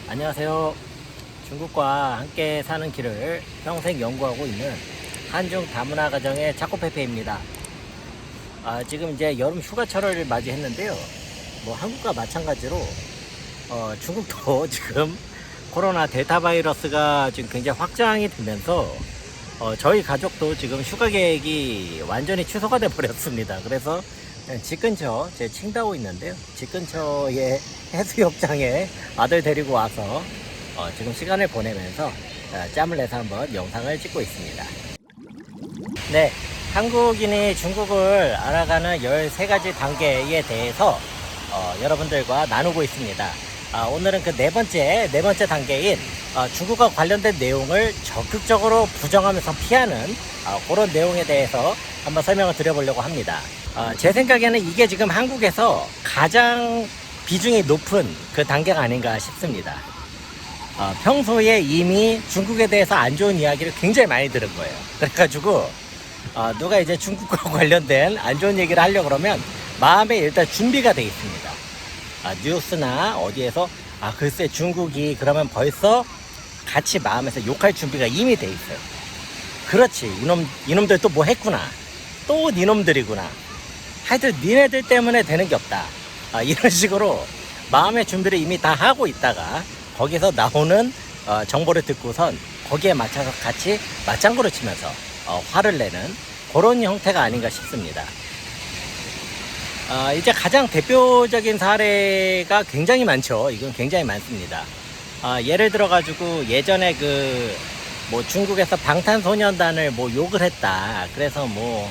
안녕하세요. 중국과 함께 사는 길을 평생 연구하고 있는 한중 다문화 가정의 차코페페입니다. 지금 이제 여름 휴가철을 맞이했는데요. 뭐 한국과 마찬가지로 중국도 지금 코로나 델타 바이러스가 지금 굉장히 확장이 되면서 저희 가족도 지금 휴가 계획이 완전히 취소가 돼 버렸습니다. 그래서 집 근처 제 칭다오 있는데요. 집 근처에 해수욕장에 아들 데리고 와서 지금 시간을 보내면서 짬을 내서 한번 영상을 찍고 있습니다. 네, 한국인이 중국을 알아가는 13가지 단계에 대해서 여러분들과 나누고 있습니다. 오늘은 그 네 번째 단계인 중국과 관련된 내용을 적극적으로 부정하면서 피하는 그런 내용에 대해서 한번 설명을 드려보려고 합니다. 제 생각에는 이게 지금 한국에서 가장 비중이 높은 그 단계가 아닌가 싶습니다. 평소에 이미 중국에 대해서 안 좋은 이야기를 굉장히 많이 들은 거예요. 그래가지고 누가 이제 중국과 관련된 안 좋은 얘기를 하려고 그러면 마음에 일단 준비가 돼 있습니다. 뉴스나 어디에서 글쎄 중국이 그러면 벌써 같이 마음에서 욕할 준비가 이미 돼 있어요. 그렇지, 이놈들 또 뭐 했구나, 또 니놈들이구나, 하여튼 니네들 때문에 되는 게 없다, 이런 식으로 마음의 준비를 이미 다 하고 있다가 거기서 나오는 정보를 듣고선 거기에 맞춰서 같이 맞장구를 치면서 화를 내는 그런 형태가 아닌가 싶습니다. 이제 가장 대표적인 사례가 굉장히 많죠. 이건 굉장히 많습니다. 예를 들어 가지고 예전에 뭐 중국에서 방탄소년단을 뭐 욕을 했다, 그래서 뭐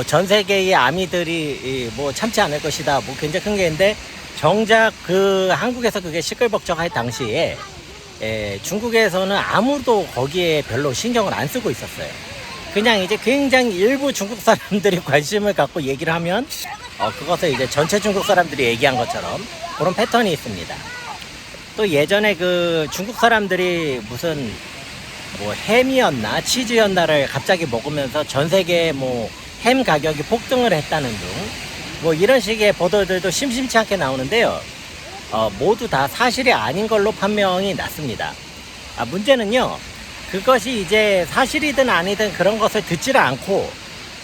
전 세계의 아미들이 뭐 참지 않을 것이다, 뭐 굉장히 큰 게 있는데, 정작 한국에서 그게 시끌벅적할 당시에 중국에서는 아무도 거기에 별로 신경을 안 쓰고 있었어요. 그냥 이제 굉장히 일부 중국 사람들이 관심을 갖고 얘기를 하면 그것을 이제 전체 중국 사람들이 얘기한 것처럼 그런 패턴이 있습니다. 또 예전에 중국 사람들이 무슨 뭐 햄이었나 치즈였나를 갑자기 먹으면서 전 세계에 뭐 햄 가격이 폭등을 했다는 등 뭐 이런 식의 보도들도 심심치 않게 나오는데요. 모두 다 사실이 아닌 걸로 판명이 났습니다. 문제는요, 그것이 이제 사실이든 아니든 그런 것을 듣지를 않고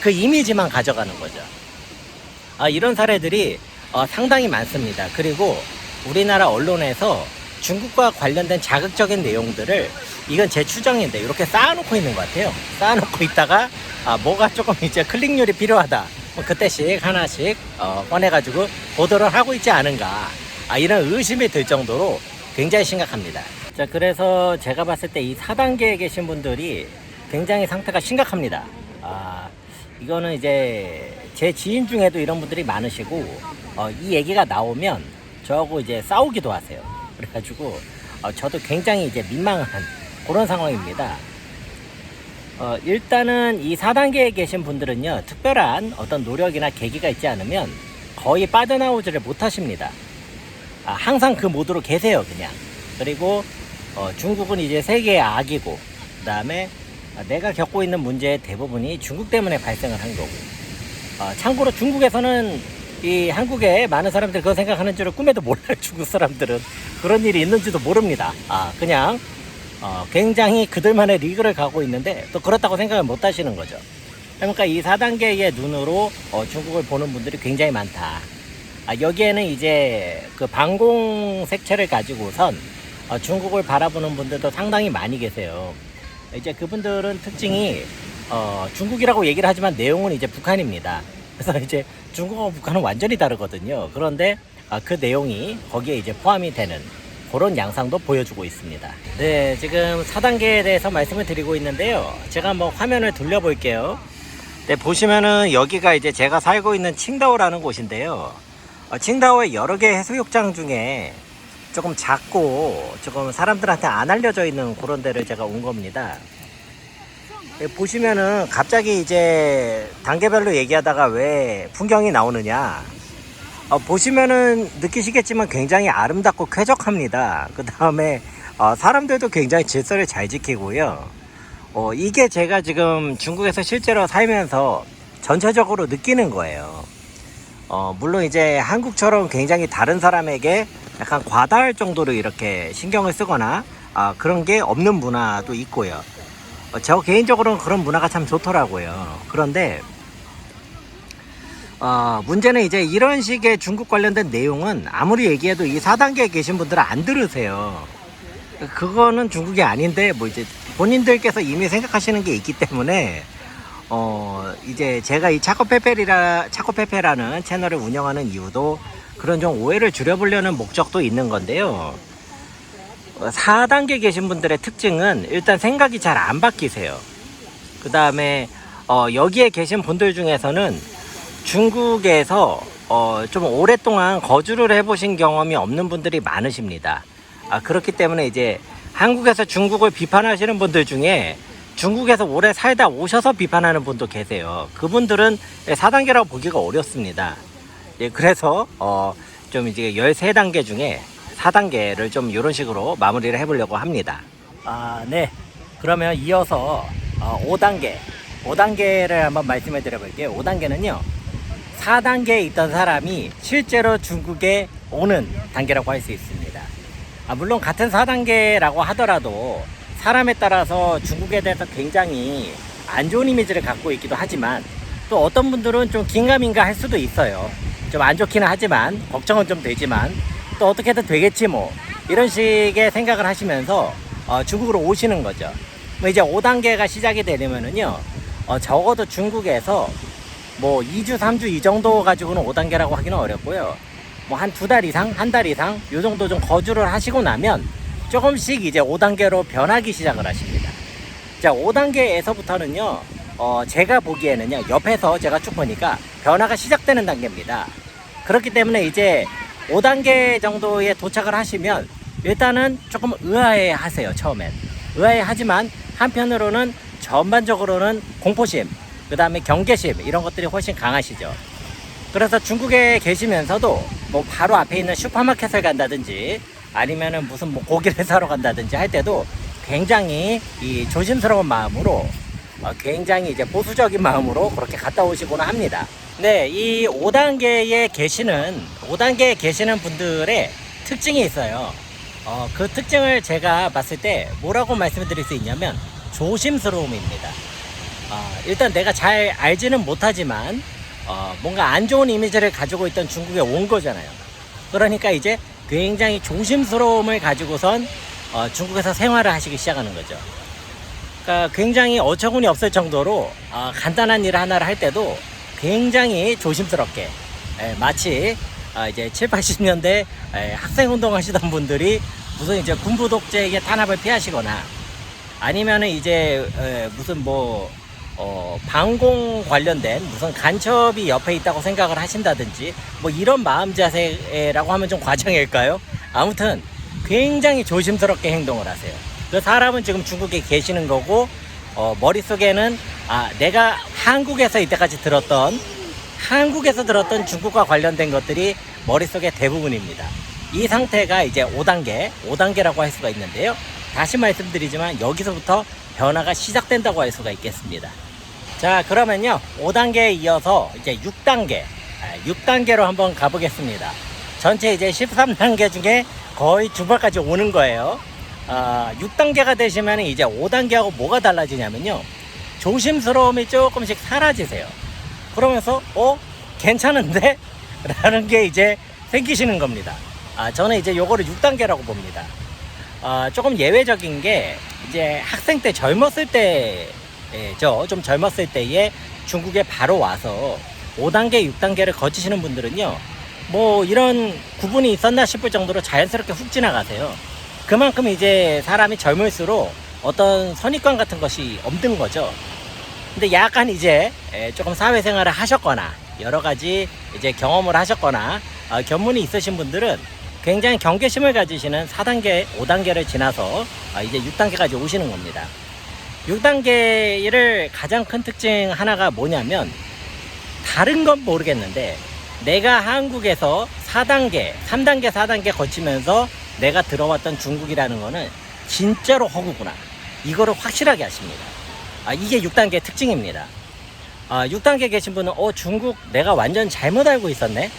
그 이미지만 가져가는 거죠. 이런 사례들이 상당히 많습니다. 그리고 우리나라 언론에서 중국과 관련된 자극적인 내용들을, 이건 제 추정인데, 이렇게 쌓아놓고 있는 것 같아요. 쌓아놓고 있다가 뭐가 조금 이제 클릭률이 필요하다, 그때씩 하나씩 꺼내가지고 보도를 하고 있지 않은가, 이런 의심이 들 정도로 굉장히 심각합니다. 자, 그래서 제가 봤을 때 이 4단계에 계신 분들이 굉장히 상태가 심각합니다. 이거는 이제 제 지인 중에도 이런 분들이 많으시고, 이 얘기가 나오면 저하고 이제 싸우기도 하세요. 그래가지고 저도 굉장히 이제 민망한 그런 상황입니다. 일단은 이 4단계에 계신 분들은요, 특별한 어떤 노력이나 계기가 있지 않으면 거의 빠져나오지를 못하십니다. 항상 그 모드로 계세요, 그냥. 그리고 중국은 이제 세계의 악이고, 그 다음에 내가 겪고 있는 문제의 대부분이 중국 때문에 발생을 한 거고, 참고로 중국에서는 이 한국에 많은 사람들이 그거 생각하는 줄을 꿈에도 몰라요. 중국 사람들은 그런 일이 있는지도 모릅니다. 그냥 굉장히 그들만의 리그를 가고 있는데 또 그렇다고 생각을 못 하시는 거죠. 그러니까 이 4단계의 눈으로 중국을 보는 분들이 굉장히 많다. 여기에는 이제 그 방공 색채를 가지고선 중국을 바라보는 분들도 상당히 많이 계세요. 이제 그분들은 특징이 중국이라고 얘기를 하지만 내용은 이제 북한입니다. 그래서 이제 중국하고 북한은 완전히 다르거든요. 그런데 그 내용이 거기에 이제 포함이 되는 그런 양상도 보여주고 있습니다. 네, 지금 4단계에 대해서 말씀을 드리고 있는데요. 제가 한번 화면을 돌려볼게요. 네, 보시면은 여기가 이제 제가 살고 있는 칭다오라는 곳인데요. 칭다오의 여러 개 해수욕장 중에 조금 작고 조금 사람들한테 안 알려져 있는 그런 데를 제가 온 겁니다. 보시면은 갑자기 이제 단계별로 얘기하다가 왜 풍경이 나오느냐, 보시면은 느끼시겠지만 굉장히 아름답고 쾌적합니다. 그 다음에 사람들도 굉장히 질서를 잘 지키고요. 이게 제가 지금 중국에서 실제로 살면서 전체적으로 느끼는 거예요. 물론 이제 한국처럼 굉장히 다른 사람에게 약간 과다할 정도로 이렇게 신경을 쓰거나 그런 게 없는 문화도 있고요. 저 개인적으로는 그런 문화가 참 좋더라고요. 그런데 문제는 이제 이런 식의 중국 관련된 내용은 아무리 얘기해도 이 4단계에 계신 분들은 안 들으세요. 그거는 중국이 아닌데 뭐 이제 본인들께서 이미 생각하시는 게 있기 때문에 이제 제가 이 차코페페라는 채널을 운영하는 이유도 그런 좀 오해를 줄여보려는 목적도 있는 건데요. 4단계 계신 분들의 특징은 일단 생각이 잘 안 바뀌세요. 그 다음에 여기에 계신 분들 중에서는 중국에서 좀 오랫동안 거주를 해보신 경험이 없는 분들이 많으십니다. 그렇기 때문에 이제 한국에서 중국을 비판하시는 분들 중에 중국에서 오래 살다 오셔서 비판하는 분도 계세요. 그분들은 4단계라고 보기가 어렵습니다. 예, 그래서 좀 이제 13단계 중에 4단계를 좀 이런 식으로 마무리를 해보려고 합니다. 네. 그러면 이어서 5단계를 한번 말씀해 드려 볼게요. 5단계는요. 4단계에 있던 사람이 실제로 중국에 오는 단계라고 할 수 있습니다. 물론 같은 4단계라고 하더라도 사람에 따라서 중국에 대해서 굉장히 안 좋은 이미지를 갖고 있기도 하지만 또 어떤 분들은 좀 긴가민가 할 수도 있어요. 좀 안 좋기는 하지만 걱정은 좀 되지만 또 어떻게든 되겠지 뭐 이런 식의 생각을 하시면서 중국으로 오시는 거죠. 뭐 이제 5단계가 시작이 되려면은요 적어도 중국에서 뭐 2주 3주 이 정도 가지고는 5단계라고 하기는 어렵고요. 뭐 한 2달 이상, 한 달 이상 요 정도 좀 거주를 하시고 나면 조금씩 이제 5단계로 변하기 시작을 하십니다. 자, 5단계에서부터는요 제가 보기에는요 옆에서 제가 쭉 보니까 변화가 시작되는 단계입니다. 그렇기 때문에 이제 5단계 정도에 도착을 하시면 일단은 조금 의아해 하세요. 처음엔 의아해 하지만 한편으로는 전반적으로는 공포심, 그 다음에 경계심 이런 것들이 훨씬 강하시죠. 그래서 중국에 계시면서도 뭐 바로 앞에 있는 슈퍼마켓을 간다든지 아니면은 무슨 뭐 고기를 사러 간다든지 할 때도 굉장히 이 조심스러운 마음으로 굉장히 이제 보수적인 마음으로 그렇게 갔다 오시곤 합니다. 네, 이 5단계에 계시는 분들의 특징이 있어요. 그 특징을 제가 봤을 때 뭐라고 말씀드릴 수 있냐면 조심스러움입니다. 일단 내가 잘 알지는 못하지만 뭔가 안 좋은 이미지를 가지고 있던 중국에 온 거잖아요. 그러니까 이제 굉장히 조심스러움을 가지고선 중국에서 생활을 하시기 시작하는 거죠. 그러니까 굉장히 어처구니 없을 정도로 간단한 일 하나를 할 때도 굉장히 조심스럽게 마치 이제 7, 80년대 학생운동 하시던 분들이 무슨 이제 군부 독재의 탄압을 피하시거나 아니면은 이제 무슨 뭐 방공 관련된 무슨 간첩이 옆에 있다고 생각을 하신다든지 뭐 이런 마음 자세라고 하면 좀 과장일까요? 아무튼 굉장히 조심스럽게 행동을 하세요. 그 사람은 지금 중국에 계시는 거고 머릿속에는 내가 한국에서 이때까지 들었던 중국과 관련된 것들이 머릿속에 대부분입니다. 이 상태가 이제 5단계라고 할 수가 있는데요. 다시 말씀드리지만 여기서부터 변화가 시작된다고 할 수가 있겠습니다. 자, 그러면요 5단계에 이어서 이제 6단계로 한번 가보겠습니다. 전체 이제 13단계 중에 거의 중반까지 오는 거예요. 6단계가 되시면 이제 5단계하고 뭐가 달라지냐면요 조심스러움이 조금씩 사라지세요. 그러면서 괜찮은데? 라는 게 이제 생기시는 겁니다. 저는 이제 요거를 6단계라고 봅니다. 조금 예외적인 게 이제 학생 때 젊었을 때죠. 좀 젊었을 때에 중국에 바로 와서 5단계, 6단계를 거치시는 분들은요. 뭐 이런 구분이 있었나 싶을 정도로 자연스럽게 훅 지나가세요. 그만큼 이제 사람이 젊을수록 어떤 선입관 같은 것이 없는 거죠. 근데 약간 이제 조금 사회생활을 하셨거나 여러 가지 이제 경험을 하셨거나 견문이 있으신 분들은 굉장히 경계심을 가지시는 4단계, 5단계를 지나서 이제 6단계까지 오시는 겁니다. 6단계를 가장 큰 특징 하나가 뭐냐면 다른 건 모르겠는데 내가 한국에서 4단계, 3단계, 4단계 거치면서 내가 들어왔던 중국이라는 거는 진짜로 허구구나. 이거를 확실하게 하십니다. 이게 6단계 특징입니다. 6단계 계신 분은 중국 내가 완전 잘못 알고 있었네.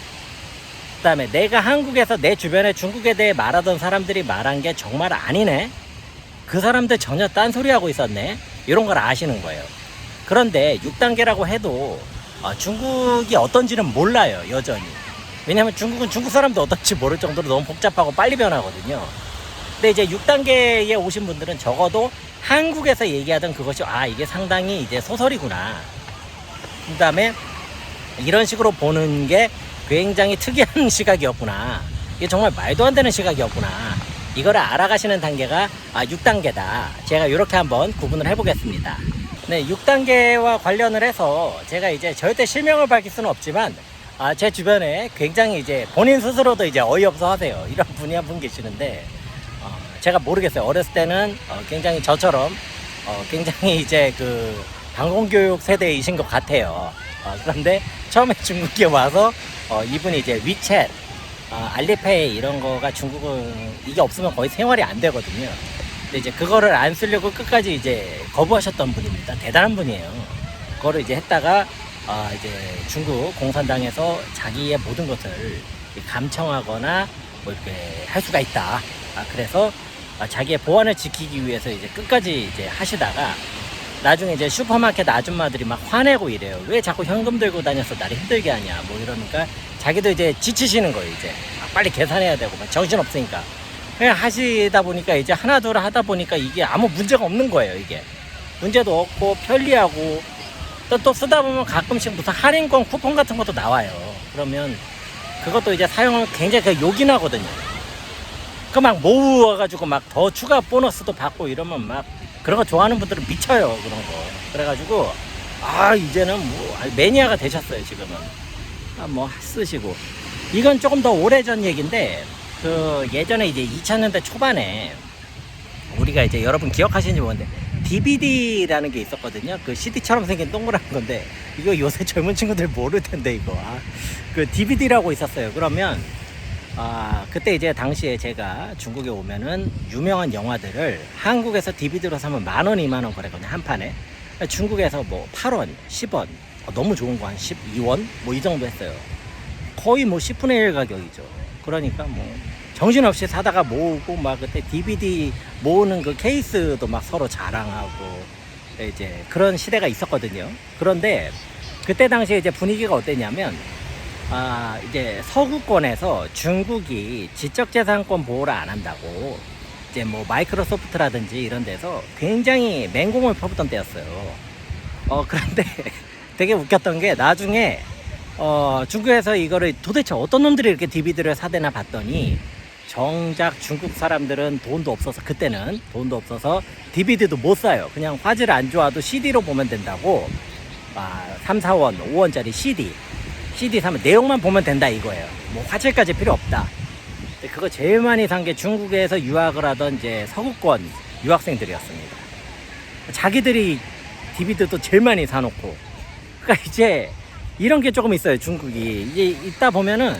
그다음에 내가 한국에서 내 주변에 중국에 대해 말하던 사람들이 말한 게 정말 아니네. 그 사람들 전혀 딴소리하고 있었네. 이런 걸 아시는 거예요. 그런데 6단계라고 해도 중국이 어떤지는 몰라요. 여전히. 왜냐면 중국은 중국 사람도 어떤지 모를 정도로 너무 복잡하고 빨리 변하거든요. 근데 이제 6단계에 오신 분들은 적어도 한국에서 얘기하던 그것이 이게 상당히 이제 소설이구나. 그 다음에 이런 식으로 보는 게 굉장히 특이한 시각이었구나. 이게 정말 말도 안 되는 시각이었구나. 이거를 알아가시는 단계가 6단계다. 제가 이렇게 한번 구분을 해보겠습니다. 네, 6단계와 관련을 해서 제가 이제 절대 실명을 밝힐 수는 없지만 제 주변에 굉장히 이제 본인 스스로도 이제 어이없어 하세요. 이런 분이 한 분 계시는데 제가 모르겠어요. 어렸을 때는 굉장히 저처럼 굉장히 이제 그 방공교육 세대이신 것 같아요. 그런데 처음에 중국에 와서 이분이 이제 위챗, 알리페이 이런 거가 중국은 이게 없으면 거의 생활이 안 되거든요. 근데 이제 그거를 안 쓰려고 끝까지 이제 거부하셨던 분입니다. 대단한 분이에요. 그거를 이제 했다가 이제 중국 공산당에서 자기의 모든 것을 감청하거나 뭐 이렇게 할 수가 있다. 그래서 자기의 보안을 지키기 위해서 이제 끝까지 이제 하시다가 나중에 이제 슈퍼마켓 아줌마들이 막 화내고 이래요. 왜 자꾸 현금 들고 다녀서 나를 힘들게 하냐 뭐 이러니까 자기도 이제 지치시는 거예요. 이제 빨리 계산해야 되고 막 정신 없으니까 그냥 하시다 보니까 이제 하나둘 하다 보니까 이게 아무 문제가 없는 거예요. 이게 문제도 없고 편리하고 또 쓰다 보면 가끔씩 무슨 할인권 쿠폰 같은 것도 나와요. 그러면 그것도 이제 사용을 굉장히 요긴하거든요. 그 막 모으어가지고 막 더 추가 보너스도 받고 이러면 막 그런 거 좋아하는 분들은 미쳐요. 그런 거. 그래가지고 이제는 뭐 매니아가 되셨어요. 지금은 뭐 쓰시고 이건 조금 더 오래전 얘기인데 그 예전에 이제 2000년대 초반에 우리가 이제 여러분 기억하시는지 모르는데 DVD라는 게 있었거든요. 그 CD처럼 생긴 동그란 건데 이거 요새 젊은 친구들 모를 텐데 이거 그 DVD라고 있었어요. 그러면 그때 이제 당시에 제가 중국에 오면은 유명한 영화들을 한국에서 DVD로 사면 10,000원, 20,000원 거래거든요. 한 판에. 중국에서 뭐 8원, 10원, 너무 좋은 거 한 12원 뭐 이 정도 했어요. 거의 뭐 10분의 1 가격이죠. 그러니까 뭐 정신없이 사다가 모으고 막 그때 DVD 모으는 그 케이스도 막 서로 자랑하고 이제 그런 시대가 있었거든요. 그런데 그때 당시에 이제 분위기가 어땠냐면 이제 서구권에서 중국이 지적재산권 보호를 안 한다고 이제 뭐 마이크로소프트라든지 이런 데서 굉장히 맹공을 퍼붓던 때였어요. 그런데 되게 웃겼던 게 나중에 중국에서 이거를 도대체 어떤 놈들이 이렇게 DVD를 사대나 봤더니 정작 중국 사람들은 돈도 없어서 그때는 돈도 없어서 DVD도 못 사요. 그냥 화질 안 좋아도 CD로 보면 된다고 3, 4원, 5원짜리 CD 사면 내용만 보면 된다 이거예요. 뭐 화질까지 필요 없다. 근데 그거 제일 많이 산 게 중국에서 유학을 하던 이제 서구권 유학생들이었습니다. 자기들이 DVD도 제일 많이 사놓고. 그러니까 이제 이런 게 조금 있어요. 중국이 이제 있다 보면은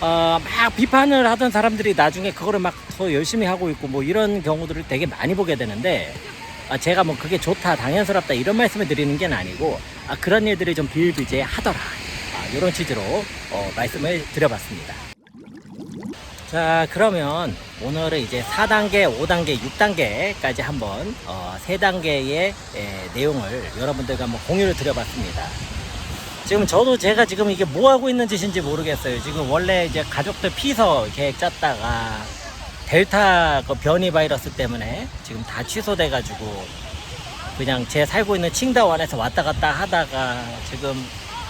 막 비판을 하던 사람들이 나중에 그거를 막 더 열심히 하고 있고 뭐 이런 경우들을 되게 많이 보게 되는데 제가 뭐 그게 좋다 당연스럽다 이런 말씀을 드리는 게 아니고 그런 일들이 좀 비일비재하더라 이런 취지로 말씀을 드려봤습니다. 자, 그러면 오늘은 이제 4단계, 5단계, 6단계까지 한번 3단계의 내용을 여러분들과 한번 공유를 드려봤습니다. 지금 제가 지금 이게 뭐 하고 있는 짓인지 모르겠어요. 지금 원래 이제 가족들 피서 계획 짰다가 델타 그 변이 바이러스 때문에 지금 다 취소돼 가지고 그냥 제 살고 있는 칭다원에서 왔다 갔다 하다가 지금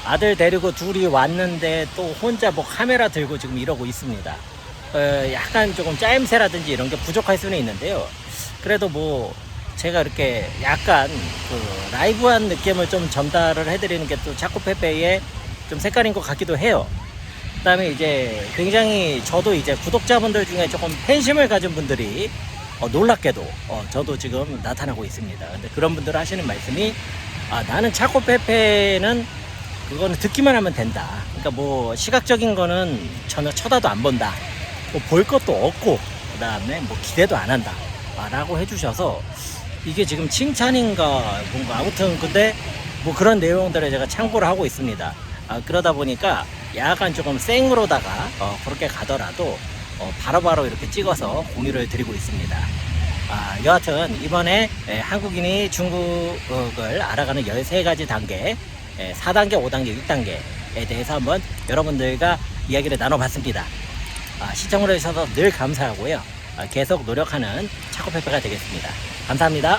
아들 데리고 둘이 왔는데 또 혼자 뭐 카메라 들고 지금 이러고 있습니다. 약간 조금 짜임새라든지 이런 게 부족할 수는 있는데요. 그래도 뭐 제가 이렇게 약간 그 라이브한 느낌을 좀 전달을 해드리는 게 또 자코페페의 좀 색깔인 것 같기도 해요. 그 다음에 이제 굉장히 저도 이제 구독자분들 중에 조금 팬심을 가진 분들이 놀랍게도 저도 지금 나타나고 있습니다. 근데 그런 분들 하시는 말씀이 나는 자코페페는 그거는 듣기만 하면 된다. 그러니까 뭐 시각적인 거는 전혀 쳐다도 안 본다. 뭐 볼 것도 없고 그 다음에 뭐 기대도 안 한다 라고 해주셔서 이게 지금 칭찬인가 뭔가 아무튼 근데 뭐 그런 내용들을 제가 참고를 하고 있습니다. 그러다 보니까 약간 조금 생으로다가 그렇게 가더라도 바로바로 이렇게 찍어서 공유를 드리고 있습니다. 여하튼 이번에 한국인이 중국을 알아가는 13가지 단계, 4단계, 5단계, 6단계에 대해서 한번 여러분들과 이야기를 나눠봤습니다. 시청을 해주셔서 늘 감사하고요. 계속 노력하는 차코페페가 되겠습니다. 감사합니다.